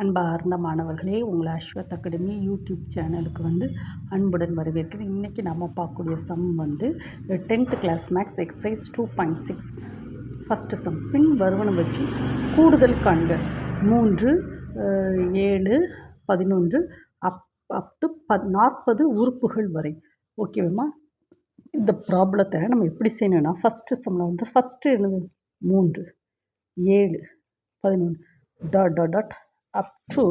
அன்பார்ந்த மாணவர்களே, உங்களை அஸ்வத் அகாடமி யூடியூப் சேனலுக்கு அன்புடன் வரவேற்கிறேன். இன்றைக்கி நம்ம பார்க்கக்கூடிய sum 10th class maths exercise 2.6 first sum. பின் வருவன வச்சு கூடுதல் காண்க. 3 7 11 அப் டு 40 உறுப்புகள் வரை. ஓகேவா? இந்த ப்ராப்ளத்தை நம்ம எப்படி செய்யணும்னா, ஃபஸ்ட்டு சம்மில் ஃபஸ்ட்டு என்னது 3 7 11 dot dot dot up to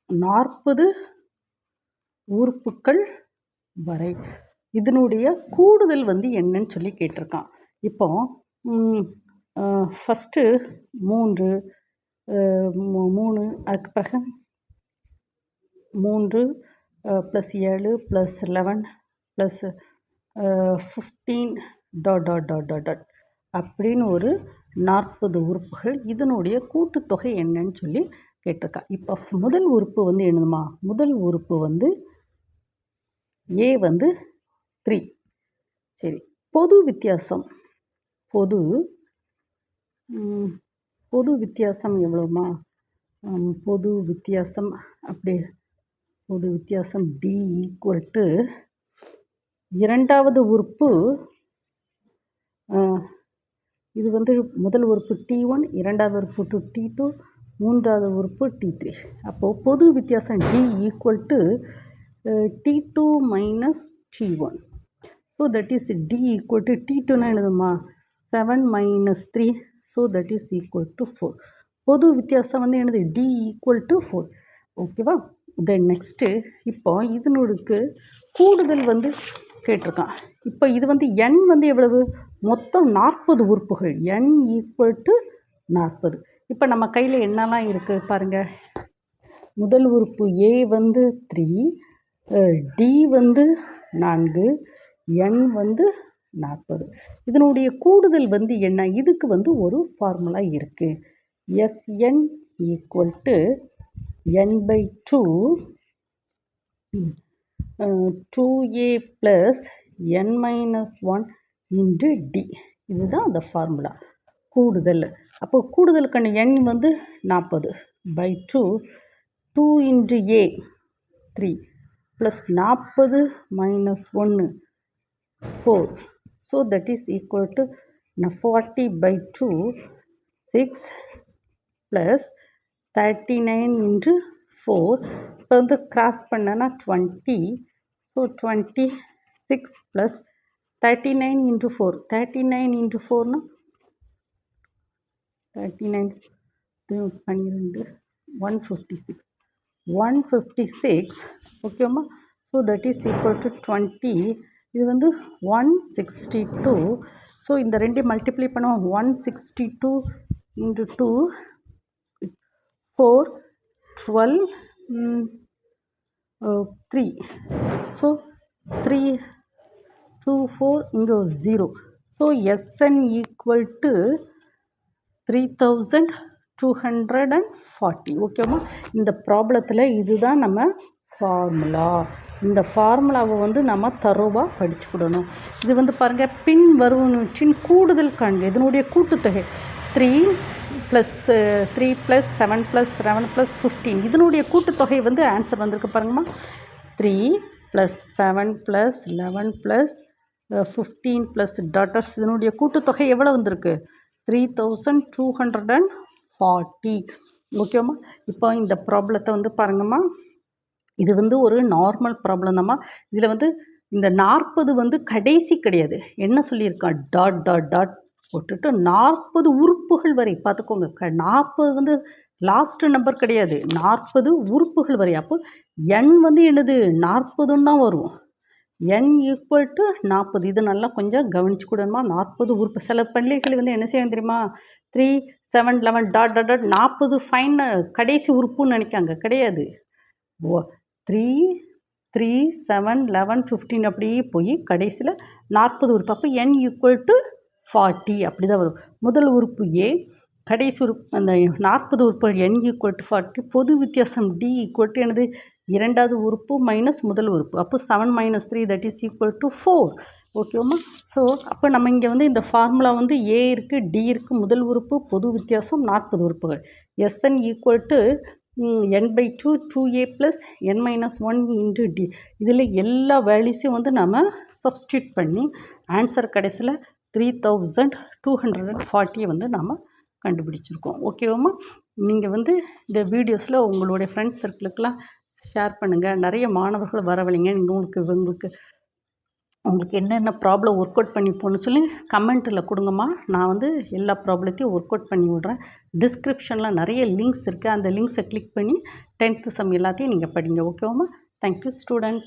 40 உறுப்புகள் வரை இதனுடைய கூடுதல் என்னன்னு சொல்லி கேட்டிருக்கான். இப்போ ஃபஸ்ட்டு 3 அதுக்கு பிறகு 3 + 7 + 11 + 15 dot dot dot dot dot அப்படின்னு ஒரு 40 உறுப்புகள். இதனுடைய கூட்டுத்தொகை என்னன்னு சொல்லி கேட்டிருக்கா. இப்போ முதல் உறுப்பு என்னதுமா? முதல் உறுப்பு ஏ 3. சரி, பொது வித்தியாசம் பொது வித்தியாசம் எவ்வளோமா? பொது வித்தியாசம் டி ஈக்குவல் இரண்டாவது உறுப்பு, இது முதல் உறுப்பு T1, இரண்டாவது உறுப்பு T2, மூன்றாவது உறுப்பு T3. அப்போது பொது வித்தியாசம் D equal T2 - T1. So that is D equal T2னா என்னதுமா? 7 - 3. So that is equal 4. பொது வித்தியாசம் என்னது? D equal 4. ஓகேவா? தென் நெக்ஸ்ட்டு இப்போ இதனுக்கு கூடுதல் கேட்டிருக்கான். இப்போ இது n எவ்வளவு? மொத்தம் 40 உறுப்புகள். n equal 40. இப்போ நம்ம கையில் என்னெல்லாம் இருக்குது பாருங்கள். முதல் உறுப்பு A 3, D 4, n 40. இதனுடைய கூடுதல் என்ன? இதுக்கு ஒரு ஃபார்முலா இருக்குது. Sn equal n/2 2a + n-1 × D. இதுதான் அந்த ஃபார்முலா கூடுதல். அப்போ கூடுதலுக்கான n 40/2 2 × a 3 + 40 - 1 4. So that is equal 40/2 6 + 39 × 4. இப்போ கிராஸ் பண்ணனா 20. ஸோ 26 + 39 × 4. 39 × 4னா 39 12 156. 156. ஓகேம்மா? So that is equal 20. இது 162. ஸோ இந்த ரெண்டையும் மல்டிப்ளை பண்ணுவோம். 162 × 2 4 12 3. ஸோ 3 2 4 இங்கே 0. So Sn equal 3240. ஓகேவா? இந்த ப்ராப்ளத்தில் இதுதான் நம்ம ஃபார்முலா. இந்த ஃபார்முலாவை நம்ம தரோவாக படிச்சுக்கிடணும். இது பாருங்கள், பின் வருவனவற்றின் கூடுதல் காண்க. இதனுடைய கூட்டுத்தொகை 3 + 3 + 7 + 11 + 15. இதனுடைய கூட்டுத்தொகை ஆன்சர் வந்திருக்கு பாருங்கம்மா. 3 + 7 + 11 + 15 + டாட்டர்ஸ். இதனுடைய கூட்டுத்தொகை எவ்வளோ வந்திருக்கு? 3240. ஓகேம்மா? இப்போ இந்த ப்ராப்ளத்தை பாருங்கம்மா. இது ஒரு நார்மல் ப்ராப்ளம் தான்மா. இதில் இந்த 40 கடைசி கிடையாது. என்ன சொல்லியிருக்கான்? டாட் டாட் டாட் போட்டுட்டு 40 உறுப்புகள் வரை பார்த்துக்கோங்க. 40 லாஸ்ட் நம்பர் கிடையாது. 40 உறுப்புகள் வரை. அப்போ n என்னது? 40ன்னு தான் வரும். n equal 40. இது நல்லா கொஞ்சம் கவனிச்சுக்கூடணுமா. 40 உறுப்பு. சில பள்ளிகள் என்ன செய்யணும் தெரியுமா? 3 7 11 டாட் டாட் டாட் 40 ஃபைனல் கடைசி உறுப்புன்னு நினைக்காங்க. கிடையாது. 3 3 7 11 15 அப்படியே போய் கடைசியில் 40 உறுப்பு. அப்போ n ஈக்குவல் 40 அப்படி தான் வரும். முதல் உறுப்பு A, கடைசி உறுப்பு அந்த 40 உறுப்புகள் n ஈக்குவல் டு 40, பொது வித்தியாசம் d ஈக்குவல் டு எனது இரண்டாவது உறுப்பு மைனஸ் முதல் உறுப்பு. அப்போ 7 minus 3 that is equal to 4. ஓகேவாம்மா? ஸோ அப்போ நம்ம இங்கே வந்து இந்த ஃபார்முலா வந்து a இருக்குது, d இருக்குது, முதல் உறுப்பு, பொது வித்தியாசம் 40 உறுப்புகள். Sn equal to n/2 2a plus n minus 1 into d. இதில் எல்லா வேல்யூஸையும் வந்து நம்ம சப்ஸ்டியூட் பண்ணி ஆன்சர் கடைசியில் 3240 வந்து நாம் கண்டுபிடிச்சிருக்கோம். ஓகேவாம்மா? நீங்கள் வந்து இந்த வீடியோஸில் உங்களுடைய ஃப்ரெண்ட்ஸ் சர்க்கிளுக்கெலாம் ஷேர் பண்ணுங்கள். நிறைய மாணவர்கள் வரவழைங்க. உங்களுக்கு என்னென்ன ப்ராப்ளம் ஒர்க் அவுட் பண்ணி போகணுன்னு சொல்லி கமெண்ட்டில் கொடுங்கம்மா. நான் வந்து எல்லா ப்ராப்ளத்தையும் ஒர்க் அவுட் பண்ணி விட்றேன். டிஸ்கிரிப்ஷனில் நிறைய லிங்க்ஸ் இருக்குது. அந்த லிங்க்ஸை கிளிக் பண்ணி 10th சம் எல்லாத்தையும் நீங்கள் படிங்க. ஓகேவாம்மா? Thank you student.